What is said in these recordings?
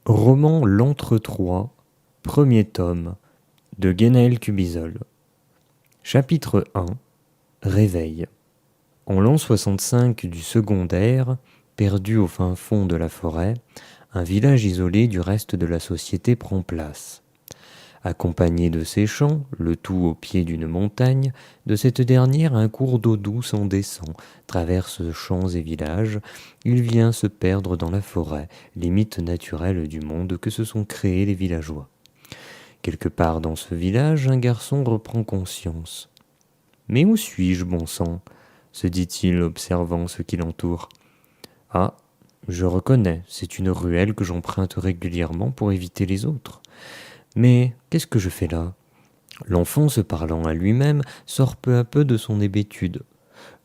Roman L'Entre-trois, premier tome, de Guénaël Cubizol. Chapitre 1. Réveil. En l'an 65 du secondaire, perdu au fin fond de la forêt, un village isolé du reste de la société prend place. Accompagné de ses champs, le tout au pied d'une montagne, de cette dernière un cours d'eau douce en descend, traverse champs et villages, il vient se perdre dans la forêt, limite naturelle du monde que se sont créés les villageois. Quelque part dans ce village, un garçon reprend conscience. « Mais où suis-je, bon sang ?» se dit-il, observant ce qui l'entoure. « Ah, je reconnais, c'est une ruelle que j'emprunte régulièrement pour éviter les autres. Mais qu'est-ce que je fais là ?» L'enfant, se parlant à lui-même, sort peu à peu de son hébétude.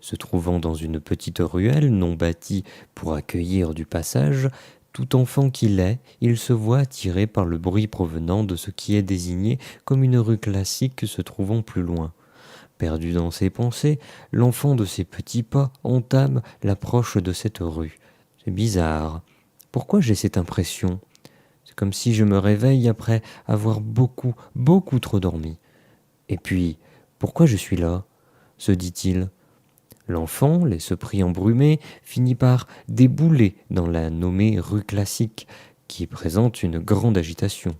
Se trouvant dans une petite ruelle non bâtie pour accueillir du passage, tout enfant qu'il est, il se voit attiré par le bruit provenant de ce qui est désigné comme une rue classique se trouvant plus loin. Perdu dans ses pensées, l'enfant de ses petits pas entame l'approche de cette rue. C'est bizarre. Pourquoi j'ai cette impression ? C'est comme si je me réveille après avoir beaucoup trop dormi. Et puis, pourquoi je suis là ? Se dit-il. L'enfant, l'esprit embrumé, finit par débouler dans la nommée rue classique, qui présente une grande agitation.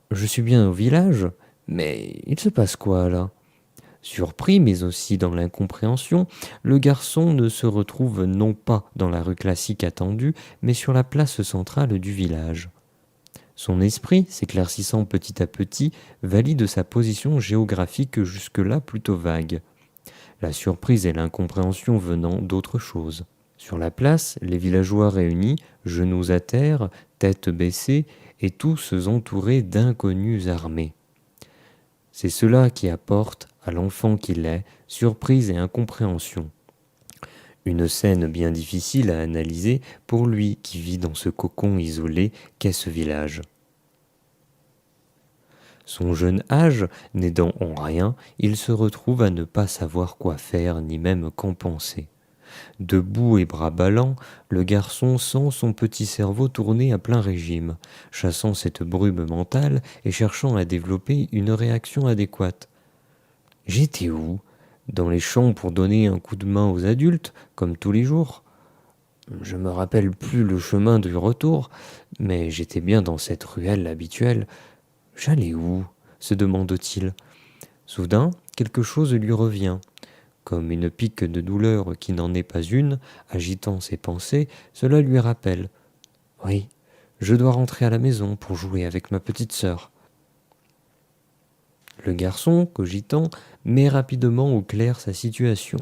Je suis bien au village, mais il se passe quoi là ? Surpris, mais aussi dans l'incompréhension, le garçon ne se retrouve non pas dans la rue classique attendue, mais sur la place centrale du village. Son esprit, s'éclaircissant petit à petit, valide sa position géographique jusque-là plutôt vague. La surprise et l'incompréhension venant d'autre chose. Sur la place, les villageois réunis, genoux à terre, tête baissée, et tous entourés d'inconnus armés. C'est cela qui apporte, à l'enfant qu'il est, surprise et incompréhension. Une scène bien difficile à analyser pour lui qui vit dans ce cocon isolé qu'est ce village. Son jeune âge n'aidant en rien, il se retrouve à ne pas savoir quoi faire ni même qu'en penser. Debout et bras ballants, le garçon sent son petit cerveau tourner à plein régime, chassant cette brume mentale et cherchant à développer une réaction adéquate. J'étais où ? Dans les champs pour donner un coup de main aux adultes, comme tous les jours ? Je me rappelle plus le chemin du retour, mais j'étais bien dans cette ruelle habituelle. J'allais où ? Se demande-t-il. Soudain, quelque chose lui revient. Comme une pique de douleur qui n'en est pas une, agitant ses pensées, cela lui rappelle. Oui, je dois rentrer à la maison pour jouer avec ma petite sœur. Le garçon, cogitant, met rapidement au clair sa situation.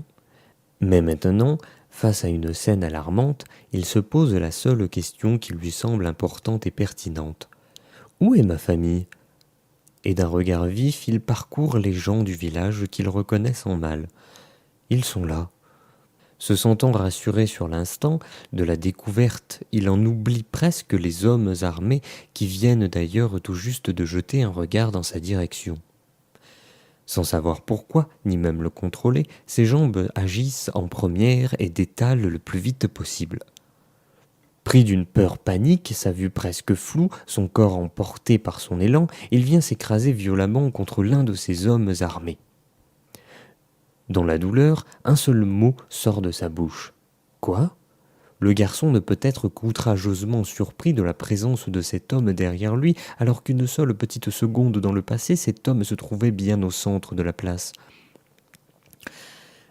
Mais maintenant, face à une scène alarmante, il se pose la seule question qui lui semble importante et pertinente. Où est ma famille ? Et d'un regard vif, il parcourt les gens du village qu'il reconnaît sans mal. Ils sont là. Se sentant rassuré sur l'instant de la découverte, il en oublie presque les hommes armés qui viennent d'ailleurs tout juste de jeter un regard dans sa direction. Sans savoir pourquoi, ni même le contrôler, ses jambes agissent en première et détalent le plus vite possible. Pris d'une peur panique, sa vue presque floue, son corps emporté par son élan, il vient s'écraser violemment contre l'un de ces hommes armés. Dans la douleur, un seul mot sort de sa bouche. « Quoi ?» Le garçon ne peut être qu'outrageusement surpris de la présence de cet homme derrière lui, alors qu'une seule petite seconde dans le passé, cet homme se trouvait bien au centre de la place.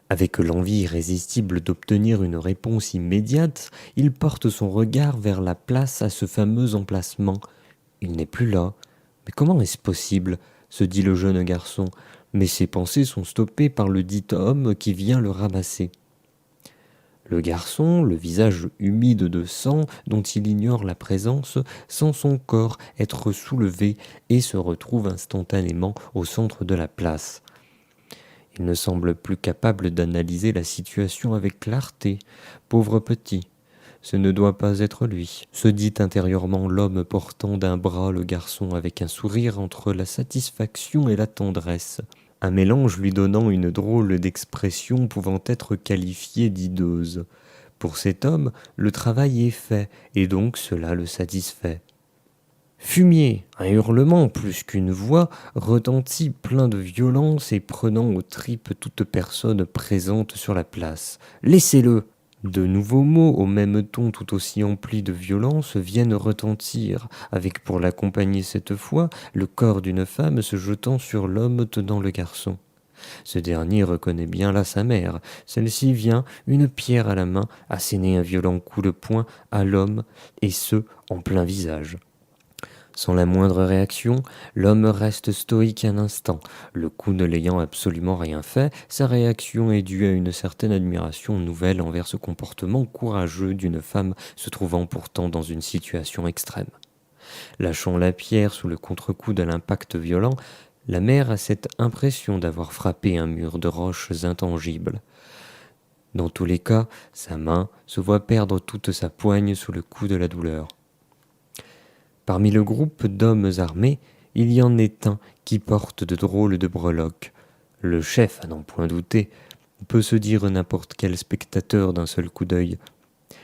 Avec l'envie irrésistible d'obtenir une réponse immédiate, il porte son regard vers la place à ce fameux emplacement. Il n'est plus là. Mais comment est-ce possible ? Se dit le jeune garçon. Mais ses pensées sont stoppées par le dit homme qui vient le ramasser. Le garçon, le visage humide de sang dont il ignore la présence, sent son corps être soulevé et se retrouve instantanément au centre de la place. Il ne semble plus capable d'analyser la situation avec clarté. Pauvre petit, ce ne doit pas être lui, se dit intérieurement l'homme portant d'un bras le garçon avec un sourire entre la satisfaction et la tendresse. Un mélange lui donnant une drôle d'expression pouvant être qualifiée d'ideuse. Pour cet homme, le travail est fait, et donc cela le satisfait. Fumier, un hurlement plus qu'une voix, retentit plein de violence et prenant aux tripes toute personne présente sur la place. Laissez-le! De nouveaux mots, au même ton tout aussi emplis de violence, viennent retentir, avec pour l'accompagner cette fois, le corps d'une femme se jetant sur l'homme tenant le garçon. Ce dernier reconnaît bien là sa mère. Celle-ci vient, une pierre à la main, asséner un violent coup de poing à l'homme, et ce, en plein visage. Sans la moindre réaction, l'homme reste stoïque un instant. Le coup ne l'ayant absolument rien fait, sa réaction est due à une certaine admiration nouvelle envers ce comportement courageux d'une femme se trouvant pourtant dans une situation extrême. Lâchant la pierre sous le contre-coup de l'impact violent, la mère a cette impression d'avoir frappé un mur de roches intangibles. Dans tous les cas, sa main se voit perdre toute sa poigne sous le coup de la douleur. Parmi le groupe d'hommes armés, il y en est un qui porte de drôles de breloques. Le chef, à n'en point douter, peut se dire n'importe quel spectateur d'un seul coup d'œil.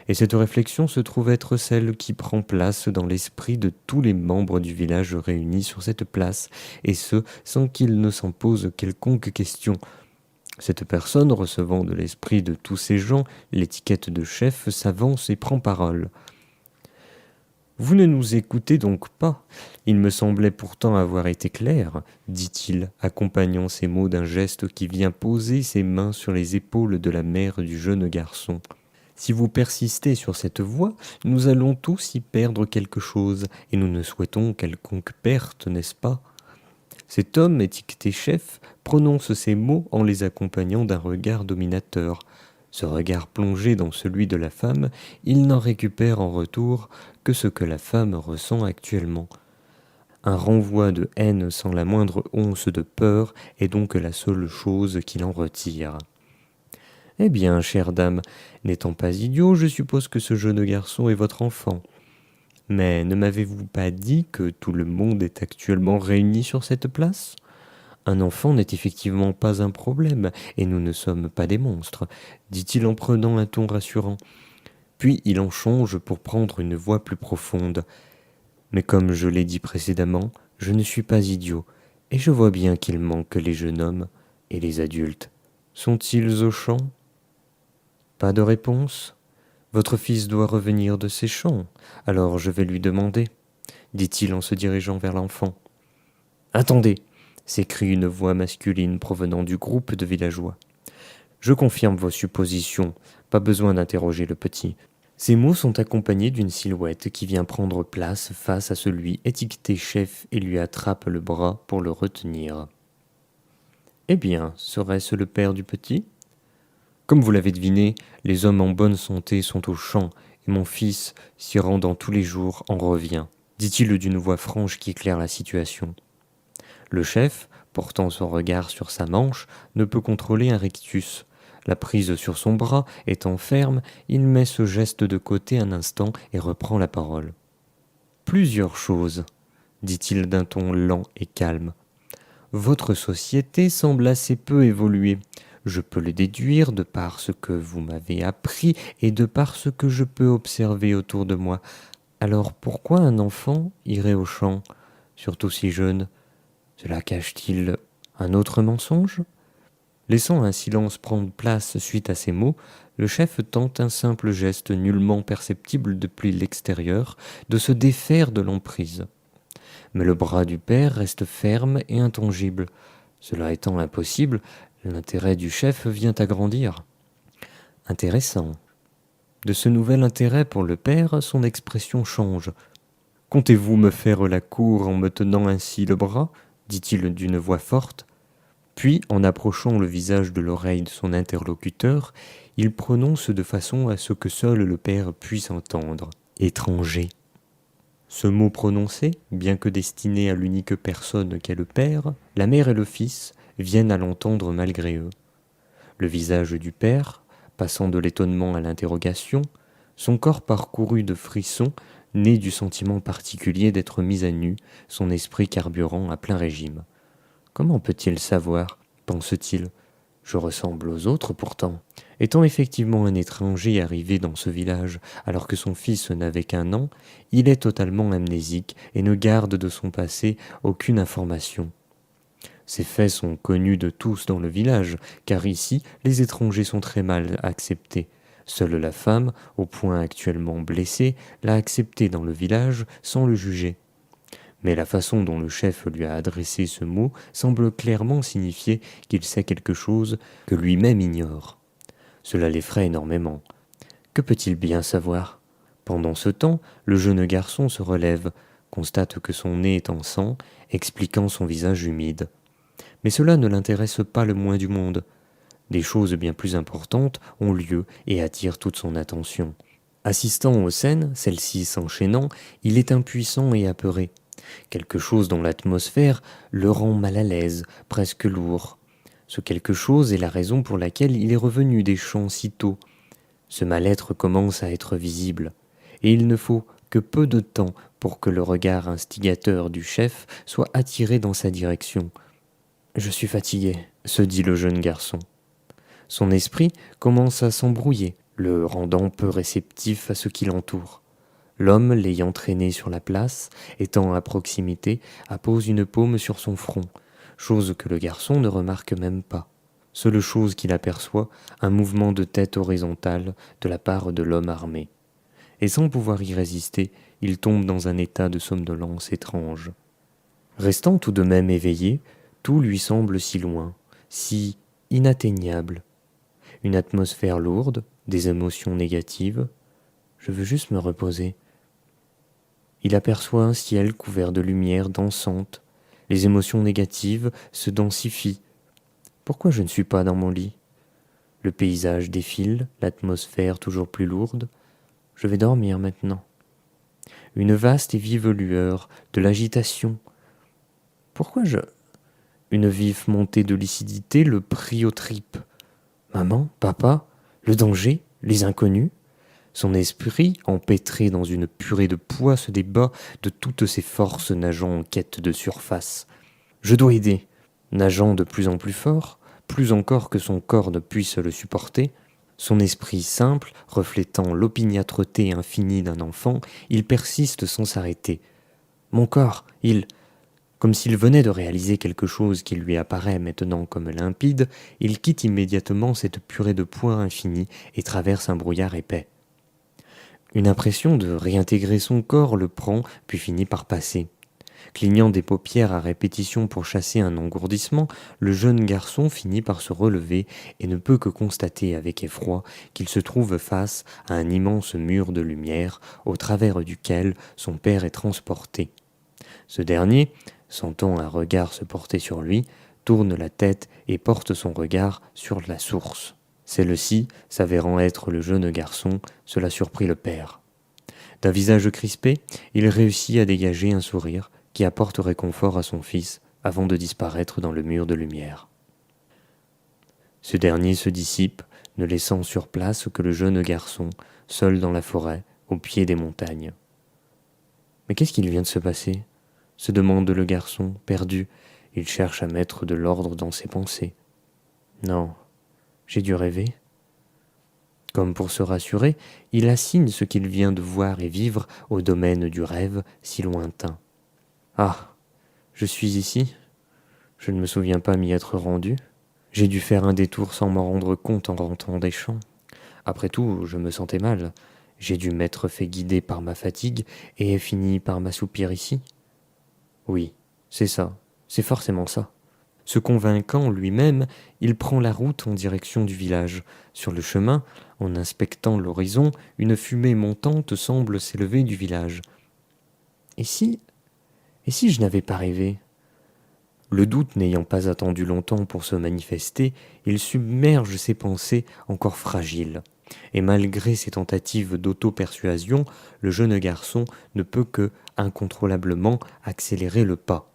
Et cette réflexion se trouve être celle qui prend place dans l'esprit de tous les membres du village réunis sur cette place, et ce, sans qu'ils ne s'en posent quelconque question. Cette personne, recevant de l'esprit de tous ces gens l'étiquette de chef, s'avance et prend parole. « Vous ne nous écoutez donc pas. Il me semblait pourtant avoir été clair, dit-il, accompagnant ces mots d'un geste qui vient poser ses mains sur les épaules de la mère du jeune garçon. Si vous persistez sur cette voie, nous allons tous y perdre quelque chose, et nous ne souhaitons quelconque perte, n'est-ce pas ? Cet homme, étiqueté chef, prononce ces mots en les accompagnant d'un regard dominateur. Ce regard plongé dans celui de la femme, il n'en récupère en retour que ce que la femme ressent actuellement. Un renvoi de haine sans la moindre once de peur est donc la seule chose qu'il en retire. « Eh bien, chère dame, n'étant pas idiot, je suppose que ce jeune garçon est votre enfant. Mais ne m'avez-vous pas dit que tout le monde est actuellement réuni sur cette place ? Un enfant n'est effectivement pas un problème, et nous ne sommes pas des monstres, dit-il en prenant un ton rassurant. Puis il en change pour prendre une voix plus profonde. Mais comme je l'ai dit précédemment, je ne suis pas idiot, et je vois bien qu'il manque les jeunes hommes et les adultes. Sont-ils au champ ? Pas de réponse ? Votre fils doit revenir de ses champs, alors je vais lui demander, dit-il en se dirigeant vers l'enfant. Attendez ! S'écrie une voix masculine provenant du groupe de villageois. Je confirme vos suppositions, pas besoin d'interroger le petit. Ces mots sont accompagnés d'une silhouette qui vient prendre place face à celui étiqueté chef et lui attrape le bras pour le retenir. Eh bien, serait-ce le père du petit ? Comme vous l'avez deviné, les hommes en bonne santé sont au champ, et mon fils, s'y rendant tous les jours, en revient, dit-il d'une voix franche qui éclaire la situation. Le chef, portant son regard sur sa manche, ne peut contrôler un rictus. La prise sur son bras étant ferme, il met ce geste de côté un instant et reprend la parole. « Plusieurs choses, dit-il d'un ton lent et calme. Votre société semble assez peu évoluer. Je peux le déduire de par ce que vous m'avez appris et de par ce que je peux observer autour de moi. Alors pourquoi un enfant irait au champ, surtout si jeune ? Cela cache-t-il un autre mensonge ? » Laissant un silence prendre place suite à ces mots, le chef tente un simple geste nullement perceptible depuis l'extérieur de se défaire de l'emprise. Mais le bras du père reste ferme et intangible. Cela étant impossible, l'intérêt du chef vient à grandir. Intéressant. De ce nouvel intérêt pour le père, son expression change. « Comptez-vous me faire la cour en me tenant ainsi le bras ?» dit-il d'une voix forte. Puis, en approchant le visage de l'oreille de son interlocuteur, il prononce de façon à ce que seul le père puisse entendre. « Étranger ». Ce mot prononcé, bien que destiné à l'unique personne qu'est le père, la mère et le fils viennent à l'entendre malgré eux. Le visage du père, passant de l'étonnement à l'interrogation, son corps parcouru de frissons, né du sentiment particulier d'être mis à nu, son esprit carburant à plein régime. Comment peut-il savoir, pense-t-il ? Je ressemble aux autres pourtant. Étant effectivement un étranger arrivé dans ce village alors que son fils n'avait qu'1 an, il est totalement amnésique et ne garde de son passé aucune information. Ces faits sont connus de tous dans le village, car ici, les étrangers sont très mal acceptés. Seule la femme, au point actuellement blessée, l'a accepté dans le village sans le juger. Mais la façon dont le chef lui a adressé ce mot semble clairement signifier qu'il sait quelque chose que lui-même ignore. Cela l'effraie énormément. Que peut-il bien savoir ? Pendant ce temps, le jeune garçon se relève, constate que son nez est en sang, expliquant son visage humide. Mais cela ne l'intéresse pas le moins du monde. Des choses bien plus importantes ont lieu et attirent toute son attention. Assistant aux scènes, celles-ci s'enchaînant, il est impuissant et apeuré. Quelque chose dans l'atmosphère le rend mal à l'aise, presque lourd. Ce quelque chose est la raison pour laquelle il est revenu des champs si tôt. Ce mal-être commence à être visible, et il ne faut que peu de temps pour que le regard instigateur du chef soit attiré dans sa direction. « Je suis fatigué », se dit le jeune garçon. Son esprit commence à s'embrouiller, le rendant peu réceptif à ce qui l'entoure. L'homme, l'ayant traîné sur la place, étant à proximité, appose une paume sur son front, chose que le garçon ne remarque même pas. Seule chose qu'il aperçoit, un mouvement de tête horizontal de la part de l'homme armé. Et sans pouvoir y résister, il tombe dans un état de somnolence étrange. Restant tout de même éveillé, tout lui semble si loin, si inatteignable. Une atmosphère lourde, des émotions négatives. Je veux juste me reposer. Il aperçoit un ciel couvert de lumière dansante. Les émotions négatives se densifient. Pourquoi je ne suis pas dans mon lit ? Le paysage défile, l'atmosphère toujours plus lourde. Je vais dormir maintenant. Une vaste et vive lueur, de l'agitation. Pourquoi je... Une vive montée de lucidité le prit aux tripes. Maman, papa, le danger, les inconnus. Son esprit, empêtré dans une purée de poids, se débat de toutes ses forces nageant en quête de surface. Je dois aider. Nageant de plus en plus fort, plus encore que son corps ne puisse le supporter, son esprit simple, reflétant l'opiniâtreté infinie d'un enfant, il persiste sans s'arrêter. Mon corps, Comme s'il venait de réaliser quelque chose qui lui apparaît maintenant comme limpide, il quitte immédiatement cette purée de poids infinie et traverse un brouillard épais. Une impression de réintégrer son corps le prend, puis finit par passer. Clignant des paupières à répétition pour chasser un engourdissement, le jeune garçon finit par se relever et ne peut que constater avec effroi qu'il se trouve face à un immense mur de lumière au travers duquel son père est transporté. Ce dernier, sentant un regard se porter sur lui, tourne la tête et porte son regard sur la source. Celle-ci, s'avérant être le jeune garçon, cela surprit le père. D'un visage crispé, il réussit à dégager un sourire qui apporte réconfort à son fils avant de disparaître dans le mur de lumière. Ce dernier se dissipe, ne laissant sur place que le jeune garçon, seul dans la forêt, au pied des montagnes. Mais qu'est-ce qu'il vient de se passer ? Se demande le garçon, perdu. Il cherche à mettre de l'ordre dans ses pensées. Non, j'ai dû rêver. Comme pour se rassurer, il assigne ce qu'il vient de voir et vivre au domaine du rêve si lointain. Ah, je suis ici. Je ne me souviens pas m'y être rendu. J'ai dû faire un détour sans m'en rendre compte en rentrant des champs. Après tout, je me sentais mal. J'ai dû m'être fait guider par ma fatigue et ai fini par m'assoupir ici. Oui, c'est ça, c'est forcément ça. Se convainquant lui-même, il prend la route en direction du village. Sur le chemin, en inspectant l'horizon, une fumée montante semble s'élever du village. Et si je n'avais pas rêvé ? Le doute n'ayant pas attendu longtemps pour se manifester, il submerge ses pensées encore fragiles. Et malgré ses tentatives d'auto-persuasion, le jeune garçon ne peut que, incontrôlablement, accélérer le pas.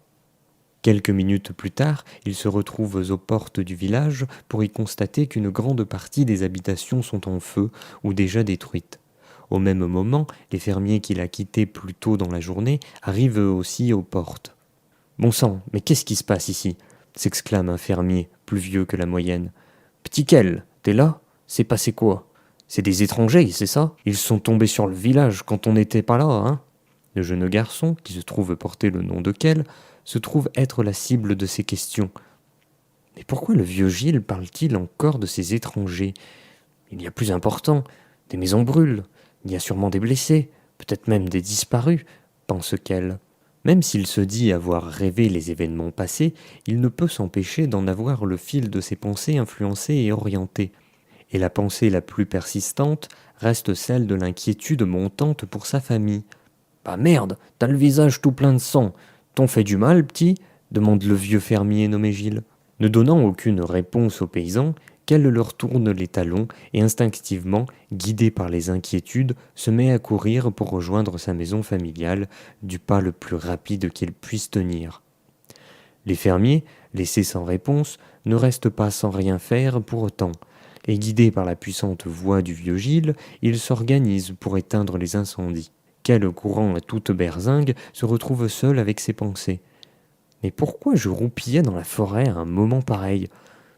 Quelques minutes plus tard, il se retrouve aux portes du village pour y constater qu'une grande partie des habitations sont en feu ou déjà détruites. Au même moment, les fermiers qu'il a quittés plus tôt dans la journée arrivent eux aussi aux portes. « Bon sang, mais qu'est-ce qui se passe ici ?» s'exclame un fermier, plus vieux que la moyenne. « Petit Kel, t'es là ? C'est passé quoi? C'est des étrangers, c'est ça? Ils sont tombés sur le village quand on n'était pas là, hein? Le jeune garçon, qui se trouve porter le nom de Kell, se trouve être la cible de ces questions. Mais pourquoi le vieux Gilles parle-t-il encore de ces étrangers? Il y a plus important. Des maisons brûlent. Il y a sûrement des blessés, peut-être même des disparus, pense Kell. Même s'il se dit avoir rêvé les événements passés, il ne peut s'empêcher d'en avoir le fil de ses pensées influencé et orienté. Et la pensée la plus persistante reste celle de l'inquiétude montante pour sa famille. « Bah merde, t'as le visage tout plein de sang. T'on fait du mal, petit ?» demande le vieux fermier nommé Gilles. Ne donnant aucune réponse aux paysans, Kell leur tourne les talons et instinctivement, guidé par les inquiétudes, se met à courir pour rejoindre sa maison familiale du pas le plus rapide qu'il puisse tenir. Les fermiers, laissés sans réponse, ne restent pas sans rien faire pour autant, et guidés par la puissante voix du vieux Gilles, ils s'organisent pour éteindre les incendies. Kell, courant à toute berzingue, se retrouve seul avec ses pensées. Mais pourquoi je roupillais dans la forêt à un moment pareil?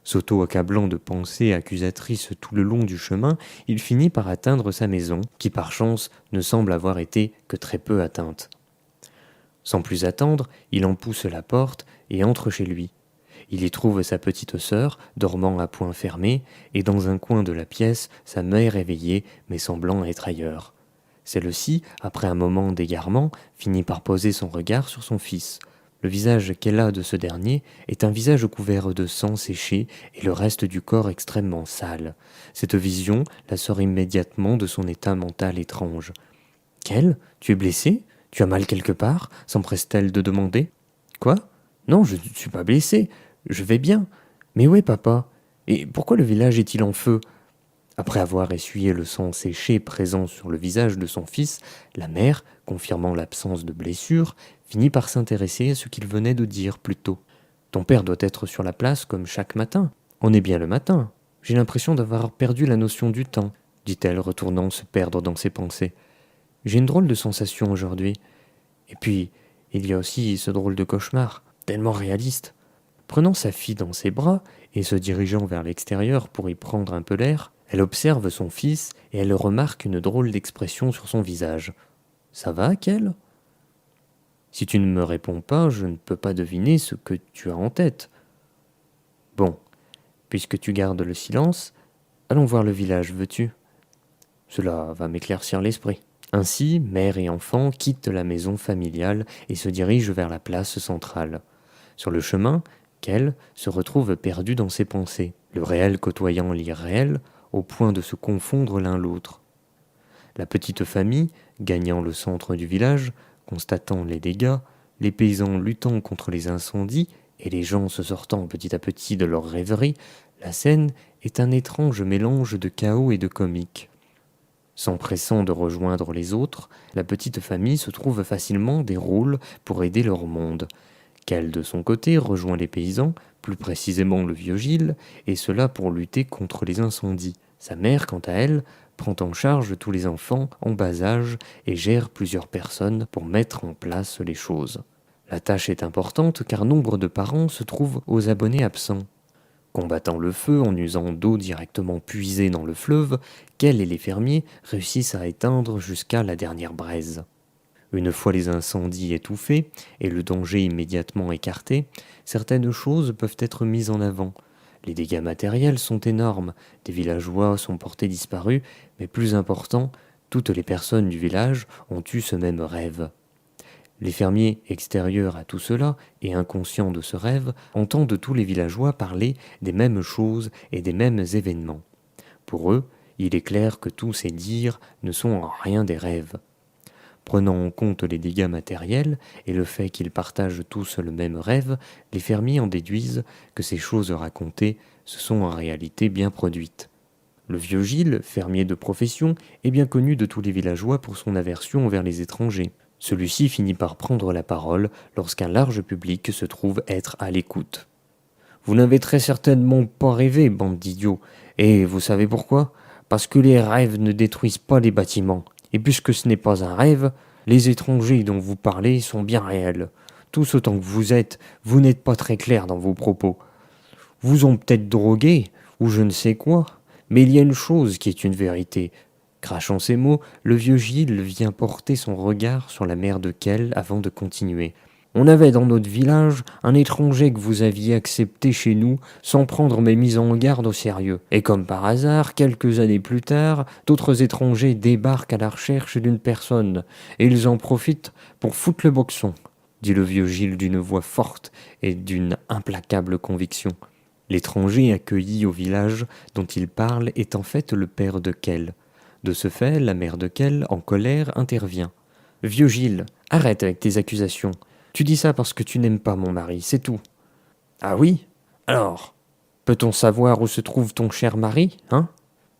S'auto-accablant de pensées accusatrices tout le long du chemin, il finit par atteindre sa maison, qui par chance ne semble avoir été que très peu atteinte. Sans plus attendre, il en pousse la porte et entre chez lui. Il y trouve sa petite sœur, dormant à poing fermé, et dans un coin de la pièce, sa mère éveillée, mais semblant être ailleurs. Celle-ci, après un moment d'égarement, finit par poser son regard sur son fils. Le visage qu'elle a de ce dernier est un visage couvert de sang séché et le reste du corps extrêmement sale. Cette vision la sort immédiatement de son état mental étrange. « Kell, tu es blessé? Tu as mal quelque part ?» s'empresse-t-elle de demander. « Quoi? Non, je ne suis pas blessé. Je vais bien. Mais où est papa? Et pourquoi le village est-il en feu ?» Après avoir essuyé le sang séché présent sur le visage de son fils, la mère, confirmant l'absence de blessure, finit par s'intéresser à ce qu'il venait de dire plus tôt. « Ton père doit être sur la place comme chaque matin. On est bien le matin. J'ai l'impression d'avoir perdu la notion du temps, » dit-elle, retournant se perdre dans ses pensées. « J'ai une drôle de sensation aujourd'hui. Et puis, il y a aussi ce drôle de cauchemar, tellement réaliste. » Prenant sa fille dans ses bras et se dirigeant vers l'extérieur pour y prendre un peu l'air, elle observe son fils et elle remarque une drôle d'expression sur son visage. « Ça va, Kell ? Si tu ne me réponds pas, je ne peux pas deviner ce que tu as en tête. Bon, puisque tu gardes le silence, allons voir le village, veux-tu ? Cela va m'éclaircir l'esprit. » Ainsi, mère et enfant quittent la maison familiale et se dirigent vers la place centrale. Sur le chemin, Kell se retrouve perdu dans ses pensées, le réel côtoyant l'irréel, au point de se confondre l'un l'autre. La petite famille, gagnant le centre du village, constatant les dégâts, les paysans luttant contre les incendies et les gens se sortant petit à petit de leur rêverie, la scène est un étrange mélange de chaos et de comique. S'empressant de rejoindre les autres, la petite famille se trouve facilement des rôles pour aider leur monde. Kell, de son côté, rejoint les paysans, plus précisément le vieux Gilles, et cela pour lutter contre les incendies. Sa mère, quant à elle, prend en charge tous les enfants en bas âge et gère plusieurs personnes pour mettre en place les choses. La tâche est importante car nombre de parents se trouvent aux abonnés absents. Combattant le feu en usant d'eau directement puisée dans le fleuve, Kell et les fermiers réussissent à éteindre jusqu'à la dernière braise. Une fois les incendies étouffés et le danger immédiatement écarté, certaines choses peuvent être mises en avant. Les dégâts matériels sont énormes, des villageois sont portés disparus, mais plus important, toutes les personnes du village ont eu ce même rêve. Les fermiers extérieurs à tout cela et inconscients de ce rêve entendent tous les villageois parler des mêmes choses et des mêmes événements. Pour eux, il est clair que tous ces dires ne sont en rien des rêves. Prenant en compte les dégâts matériels et le fait qu'ils partagent tous le même rêve, les fermiers en déduisent que ces choses racontées se sont en réalité bien produites. Le vieux Gilles, fermier de profession, est bien connu de tous les villageois pour son aversion envers les étrangers. Celui-ci finit par prendre la parole lorsqu'un large public se trouve être à l'écoute. « Vous n'avez très certainement pas rêvé, bande d'idiots, et vous savez pourquoi ? Parce que les rêves ne détruisent pas les bâtiments. Et puisque ce n'est pas un rêve, les étrangers dont vous parlez sont bien réels. Tous autant que vous êtes, vous n'êtes pas très clair dans vos propos. Vous ont peut-être drogué, ou je ne sais quoi, Mais il y a une chose qui est une vérité. Crachant ces mots, le vieux Gilles vient porter son regard sur la mère de Kell avant de continuer. On avait dans notre village un étranger que vous aviez accepté chez nous sans prendre mes mises en garde au sérieux. Et comme par hasard, quelques années plus tard, d'autres étrangers débarquent à la recherche d'une personne, et ils en profitent pour foutre le boxon, dit le vieux Gilles d'une voix forte et d'une implacable conviction. L'étranger accueilli au village dont il parle est en fait le père de Kell. De ce fait, la mère de Kell, en colère, intervient. « Vieux Gilles, arrête avec tes accusations. Tu dis ça parce que tu n'aimes pas mon mari, c'est tout. »« Ah oui ? Alors, peut-on savoir où se trouve ton cher mari, hein ?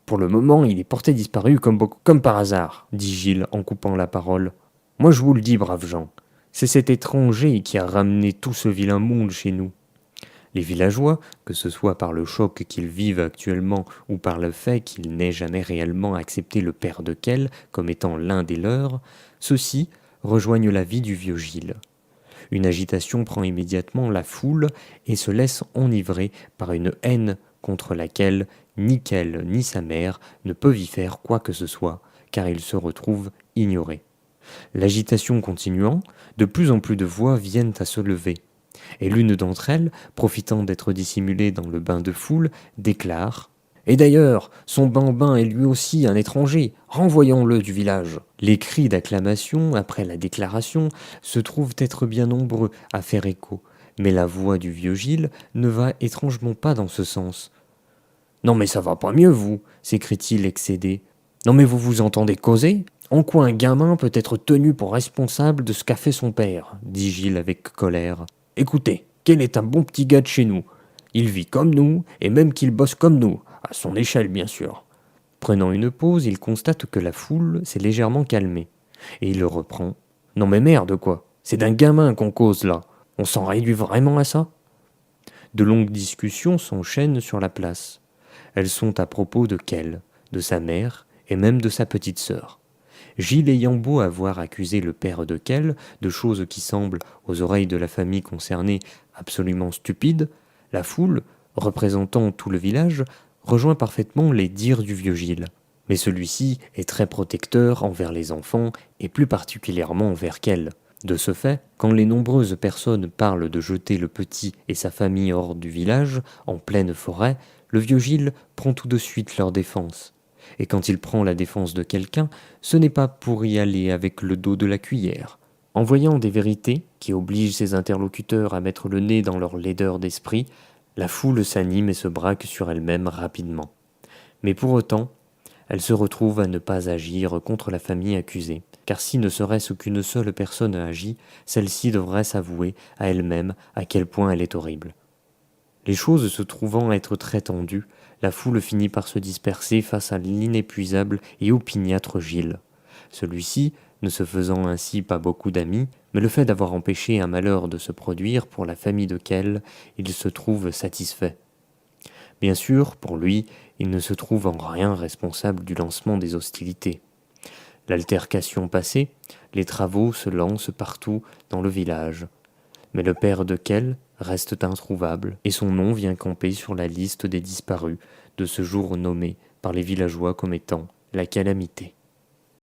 Pour le moment, il est porté disparu comme par hasard, dit Gilles en coupant la parole. Moi je vous le dis, braves gens, c'est cet étranger qui a ramené tout ce vilain monde chez nous. Les villageois, que ce soit par le choc qu'ils vivent actuellement ou par le fait qu'ils n'aient jamais réellement accepté le père de Kell comme étant l'un des leurs, ceux-ci rejoignent l'avis du vieux Gilles. Une agitation prend immédiatement la foule et se laisse enivrer par une haine contre laquelle ni Kell ni sa mère ne peuvent y faire quoi que ce soit, car ils se retrouvent ignorés. L'agitation continuant, de plus en plus de voix viennent à se lever, et l'une d'entre elles, profitant d'être dissimulée dans le bain de foule, déclare « Et d'ailleurs, son bambin est lui aussi un étranger, renvoyons-le du village !» Les cris d'acclamation, après la déclaration, se trouvent être bien nombreux à faire écho, mais la voix du vieux Gilles ne va étrangement pas dans ce sens. « Non mais ça va pas mieux, vous !» s'écrie-t-il excédé. « Non mais vous vous entendez causer ? En quoi un gamin peut être tenu pour responsable de ce qu'a fait son père ?» dit Gilles avec colère. « Écoutez, Kell est un bon petit gars de chez nous. Il vit comme nous, et même qu'il bosse comme nous, à son échelle bien sûr. » Prenant une pause, il constate que la foule s'est légèrement calmée, et il reprend. « Non mais merde quoi, c'est d'un gamin qu'on cause là. On s'en réduit vraiment à ça ?» De longues discussions s'enchaînent sur la place. Elles sont à propos de Kell, de sa mère et même de sa petite sœur. Gilles ayant beau avoir accusé le père de Kell de choses qui semblent, aux oreilles de la famille concernée, absolument stupides, la foule, représentant tout le village, rejoint parfaitement les dires du vieux Gilles. Mais celui-ci est très protecteur envers les enfants et plus particulièrement envers Kell. De ce fait, quand les nombreuses personnes parlent de jeter le petit et sa famille hors du village, en pleine forêt, le vieux Gilles prend tout de suite leur défense. Et quand il prend la défense de quelqu'un, ce n'est pas pour y aller avec le dos de la cuillère. En voyant des vérités qui obligent ses interlocuteurs à mettre le nez dans leur laideur d'esprit, la foule s'anime et se braque sur elle-même rapidement. Mais pour autant, elle se retrouve à ne pas agir contre la famille accusée, car si ne serait-ce qu'une seule personne agit, celle-ci devrait s'avouer à elle-même à quel point elle est horrible. Les choses se trouvant être très tendues, la foule finit par se disperser face à l'inépuisable et opiniâtre Gilles. Celui-ci, ne se faisant ainsi pas beaucoup d'amis, mais le fait d'avoir empêché un malheur de se produire pour la famille de Kell, il se trouve satisfait. Bien sûr, pour lui, il ne se trouve en rien responsable du lancement des hostilités. L'altercation passée, les travaux se lancent partout dans le village. Mais le père de Kell reste introuvable, et son nom vient camper sur la liste des disparus de ce jour nommé par les villageois comme étant la calamité.